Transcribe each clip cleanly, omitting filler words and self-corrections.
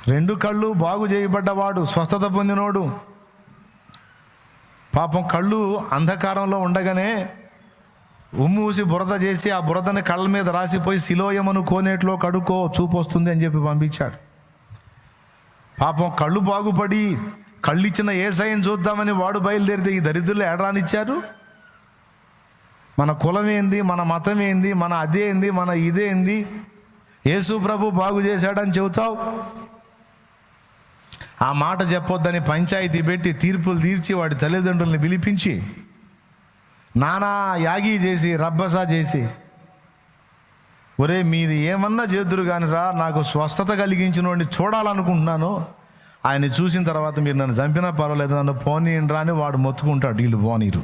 రెండు కళ్ళు బాగు చేయబడ్డవాడు, స్వస్థత పొందినోడు. పాపం కళ్ళు అంధకారంలో ఉండగానే ఉమ్మూసి బురద చేసి ఆ బురదని కళ్ళ మీద రాసిపోయి సిలోయమను కోనేట్లో కడుక్కో చూపు వస్తుంది అని చెప్పి పంపించాడు. పాపం కళ్ళు బాగుపడి కళ్ళిచ్చిన యేసయ్యను చూద్దామని వాడు బయలుదేరితే ఈ దరిద్రులు ఏడానిచ్చారు. మన కులం ఏంది, మన మతం ఏంది, మన అదేంది, మన ఇదేంది, యేసు ప్రభు బాగు చేశాడని చెబుతావు. ఆ మాట చెప్పొద్దని పంచాయతీ పెట్టి తీర్పులు తీర్చి వాడి తల్లిదండ్రుల్ని పిలిపించి నానా యాగి చేసి రబ్బసా చేసి, ఒరే మీరు ఏమన్నా చేద్దురు కానిరా, నాకు స్వస్థత కలిగించిన వాడిని చూడాలనుకుంటున్నాను, ఆయన చూసిన తర్వాత మీరు నన్ను చంపినా పర్వాలేదు, నన్ను పోనీయండి రా అని వాడు మొత్తుకుంటాడు. వీళ్ళు పోనీరు.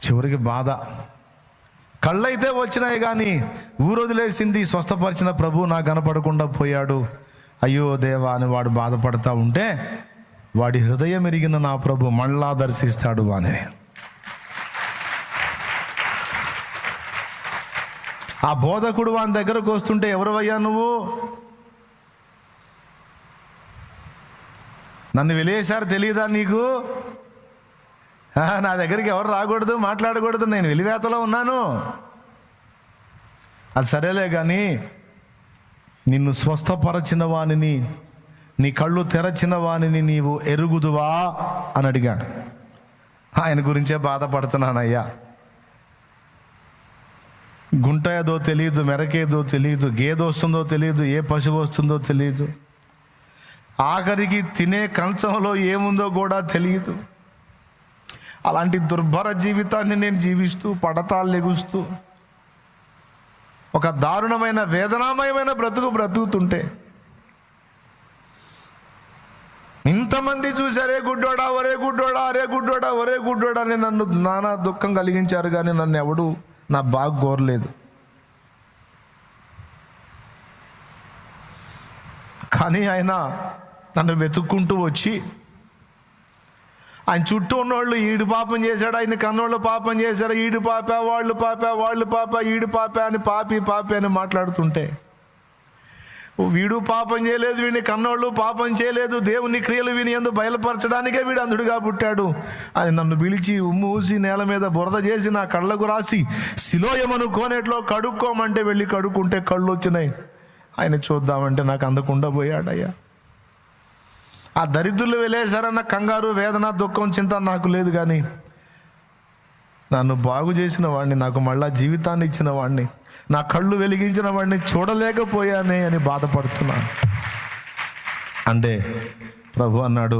చివరికి బాధ. కళ్ళైతే వచ్చినాయి కానీ ఊరొదిలేసింది స్వస్థపరిచిన ప్రభు నాకు కనపడకుండా పోయాడు, అయ్యో దేవా అని వాడు బాధపడతా ఉంటే వాడి హృదయం ఎరిగిన నా ప్రభు మళ్ళా దర్శిస్తాడు అని. ఆ బోధకుడు వాని దగ్గరకు వస్తుంటే, ఎవరివయ్యా నువ్వు, నన్ను వెలివేశారు తెలియదా నీకు, నా దగ్గరికి ఎవరు రాకూడదు, మాట్లాడకూడదు, నేను వెలివేతలో ఉన్నాను. అది సరేలే కానీ నిన్ను స్వస్థపరచిన వానిని, నీ కళ్ళు తెరచిన వానిని నీవు ఎరుగుదువా అని అడిగాడు. ఆయన గురించే బాధపడుతున్నానయ్యా, గుంట ఏదో తెలియదు, మెరకేదో తెలియదు, గేదొస్తుందో తెలియదు, ఏ పశువు వస్తుందో తెలియదు, ఆఖరికి తినే కంచంలో ఏముందో కూడా తెలియదు. అలాంటి దుర్భర జీవితాన్ని నేను జీవిస్తూ పడతాలు లెగుస్తూ ఒక దారుణమైన వేదనామయమైన బ్రతుకుతుంటే ఇంతమంది చూసారే గుడ్డోడా, ఒరే గుడ్డోడా, అరే గుడ్డోడా, ఒరే గుడ్డోడా అని నన్ను నానా దుఃఖం కలిగించారు కానీ నన్ను ఎవడు నా బాగు కోరలేదు. కానీ ఆయన నన్ను వెతుక్కుంటూ వచ్చి, ఆయన చుట్టూ ఉన్నవాళ్ళు ఈడు పాపం చేశాడు, ఆయన కన్నోళ్ళు పాపం చేశారు, ఈడు పాప, వాళ్ళు పాప, ఈడు పాప అని పాపి అని మాట్లాడుతుంటే, వీడు పాపం చేయలేదు, వీడిని కన్నోళ్ళు పాపం చేయలేదు, దేవుని క్రియలు వీని యందు బయలుపరచడానికే వీడు అంధుడిగా పుట్టాడు అని నన్ను పిలిచి ఉమ్మూసి నేల మీద బురద చేసి నా కళ్ళకు రాసి సిలోయమను కోనేట్లో కడుక్కోమంటే వెళ్ళి కడుక్కుంటే కళ్ళు వచ్చినాయి. ఆయన చూద్దామంటే నాకు అందకుండా పోయాడయ్యా. ఆ దరిద్రులు వెళ్ళేశారన్న కంగారు, వేదన, దుఃఖం, చింత నాకు లేదు. కానీ నన్ను బాగు చేసిన వాడిని, నాకు మళ్ళా జీవితాన్ని ఇచ్చిన వాడిని, నా కళ్ళు వెలిగించిన వాడిని చూడలేకపోయానే అని బాధపడుతున్నాను. అంటే ప్రభు అన్నాడు,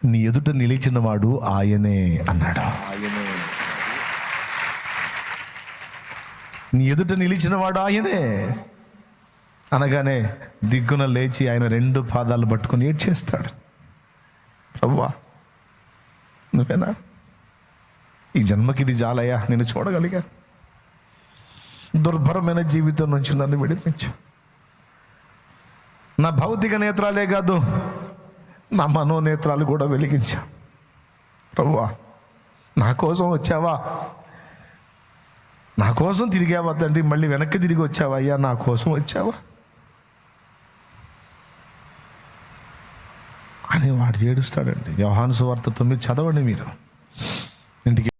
నీ ఎదుట నిలిచిన వాడు ఆయనే అన్నాడు. నీ ఎదుట నిలిచిన వాడు ఆయనే అనగానే దిగ్గున లేచి ఆయన 2 పాదాలు పట్టుకుని ఏడ్చేస్తాడు. ప్రభువా నువ్వేనా, ఈ జన్మకి ఇది జాలయ్యా, నేను చూడగలిగా, దుర్భరమైన జీవితం నుంచి నన్ను విడిపించు. నా భౌతిక నేత్రాలే కాదు, నా మనోనేత్రాలు కూడా వెలిగించా. ప్రభువా నా కోసం వచ్చావా, నా కోసం తిరిగావా తండ్రి, మళ్ళీ వెనక్కి తిరిగి వచ్చావా అయ్యా, నా కోసం వచ్చావా అని వాడు ఏడుస్తాడండి. యోహాను సువార్త 9 చదవండి మీరు ఇంటికి.